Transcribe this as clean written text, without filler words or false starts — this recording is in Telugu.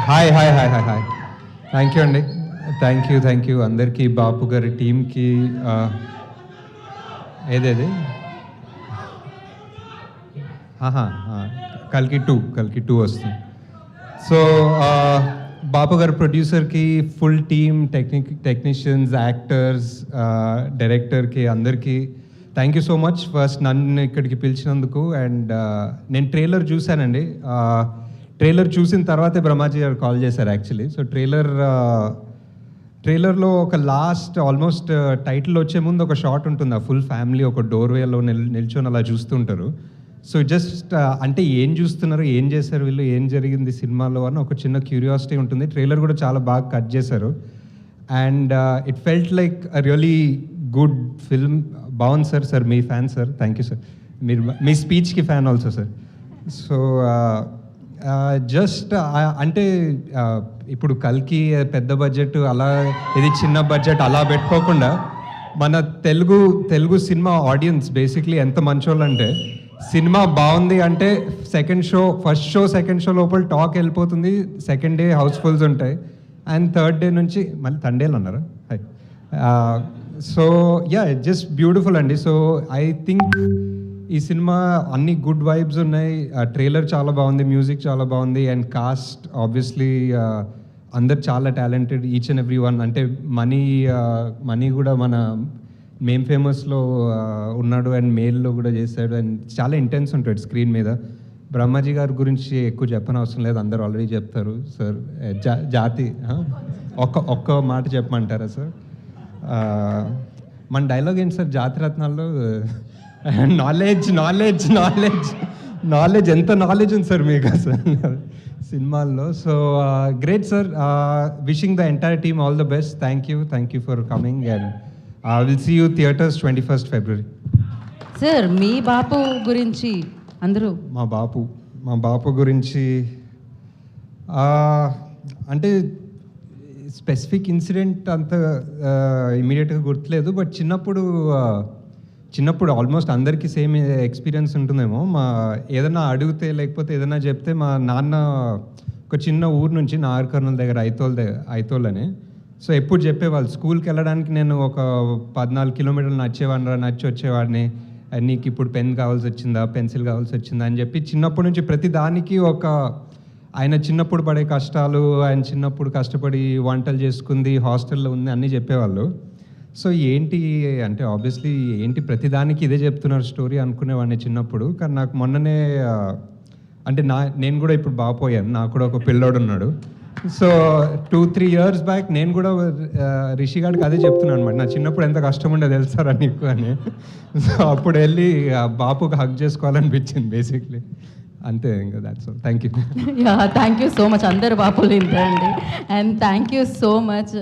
Hi hi hi hi hi thank you అండి. థ్యాంక్ యూ అందరికీ, బాపు గారి టీంకి. ఏదేది కల్కి టూ వస్తుంది. సో బాపు గారు ప్రొడ్యూసర్కి, ఫుల్ టీమ్, టెక్నీషియన్స్, యాక్టర్స్, డైరెక్టర్కి అందరికీ thank you so much. First నన్ను ఇక్కడికి పిలిచినందుకు. అండ్ నేను ట్రైలర్ చూశానండి. ట్రైలర్ చూసిన తర్వాతే బ్రహ్మాజీ గారు కాల్ చేశారు యాక్చువల్లీ. సో ట్రైలర్లో ఒక లాస్ట్ ఆల్మోస్ట్ టైటిల్ వచ్చే ముందు ఒక షాట్ ఉంటుంది. ఆ ఫుల్ ఫ్యామిలీ ఒక డోర్వేలో నిల్చొని అలా చూస్తుంటారు. సో జస్ట్ అంటే ఏం చూస్తున్నారు, ఏం చేశారు వీళ్ళు, ఏం జరిగింది సినిమాలో అని ఒక చిన్న క్యూరియాసిటీ ఉంటుంది. ట్రైలర్ కూడా చాలా బాగా కట్ చేశారు. And it felt like a really good film. బాగుంది సార్ మీ fan sir. Thank you sir. మీరు మీ స్పీచ్కి fan also sir. So just అంటే ఇప్పుడు కల్కి పెద్ద బడ్జెట్ అలా, ఇది చిన్న బడ్జెట్ అలా పెట్టుకోకుండా మన తెలుగు సినిమా ఆడియన్స్ బేసిక్లీ ఎంత మంచోళ్ళు అంటే, సినిమా బాగుంది అంటే ఫస్ట్ షో సెకండ్ షో లోపల టాక్ వెళ్ళిపోతుంది. సెకండ్ డే హౌస్ఫుల్స్ ఉంటాయి. అండ్ థర్డ్ డే నుంచి మళ్ళీ తండేలు అన్నారు. సో యా, జస్ట్ బ్యూటిఫుల్ అండి. సో ఐ థింక్ ఈ సినిమా అన్ని గుడ్ వైబ్స్ ఉన్నాయి. ట్రైలర్ చాలా బాగుంది, మ్యూజిక్ చాలా బాగుంది. అండ్ కాస్ట్ ఆబ్వియస్లీ అందరు చాలా talented, each and every one. అంటే మనీ కూడా మన మేమ్ ఫేమస్లో ఉన్నాడు, అండ్ మేల్లో కూడా చేశాడు. అండ్ చాలా ఇంటెన్స్ ఉంటాడు స్క్రీన్ మీద. బ్రహ్మాజీ గారి గురించి ఎక్కువ చెప్పనవసరం లేదు, అందరూ ఆల్రెడీ చెప్తారు. సార్ జాతి ఒక్క మాట చెప్పమంటారా సార్? మన డైలాగ్ ఏంటి సార్ జాతిరత్నాల్లో? నాలెడ్జ్ ఎంత నాలెడ్జ్ ఉంది సార్ మీకు అసలు సినిమాల్లో. So great sir. Wishing the entire team all the best. Thank you for coming. And will see you theatres 21st February. Sir మీ బాపు గురించి అందరూ మా బాపు గురించి అంటే స్పెసిఫిక్ ఇన్సిడెంట్ అంత ఇమీడియట్గా గుర్తులేదు. బట్ చిన్నప్పుడు ఆల్మోస్ట్ అందరికీ సేమ్ ఎక్స్పీరియన్స్ ఉంటుందేమో. ఏదైనా అడిగితే లేకపోతే ఏదైనా చెప్తే, మా నాన్న ఒక చిన్న ఊరు నుంచి నాగర్కర్నూల్ దగ్గర ఐతోల్ అని. సో ఎప్పుడు చెప్పేవాళ్ళు, స్కూల్కి వెళ్ళడానికి నేను ఒక 14 కిలోమీటర్లు నచ్చి వచ్చేవాడిని. నీకు ఇప్పుడు పెన్ కావాల్సి వచ్చిందా, పెన్సిల్ కావాల్సి వచ్చిందా అని చెప్పి చిన్నప్పటి నుంచి ప్రతి దానికి ఆయన చిన్నప్పుడు పడే కష్టాలు, ఆయన చిన్నప్పుడు కష్టపడి వంటలు చేసుకుంది, హాస్టల్లో ఉంది, అన్నీ చెప్పేవాళ్ళు. సో ఏంటి అంటే ఆబ్వియస్లీ ఏంటి ప్రతిదానికి ఇదే చెప్తున్నారు స్టోరీ అనుకునేవాడిని చిన్నప్పుడు. కానీ నాకు మొన్ననే అంటే నేను కూడా ఇప్పుడు బాపోయాను, నాకు కూడా ఒక పిల్లోడు ఉన్నాడు. సో 2-3 years బ్యాక్ నేను కూడా రిషి గారికి అదే చెప్తున్నాను అనమాట, నా చిన్నప్పుడు ఎంత కష్టం ఉండే తెలుసారా నీకు అని. సో అప్పుడు వెళ్ళి బాపుకి హక్ చేసుకోవాలనిపించింది బేసిక్లీ. అంతే ఇంకా that's all. Thank you so much. అందరు బాపులు ఇంతే అండి. And thank you so much.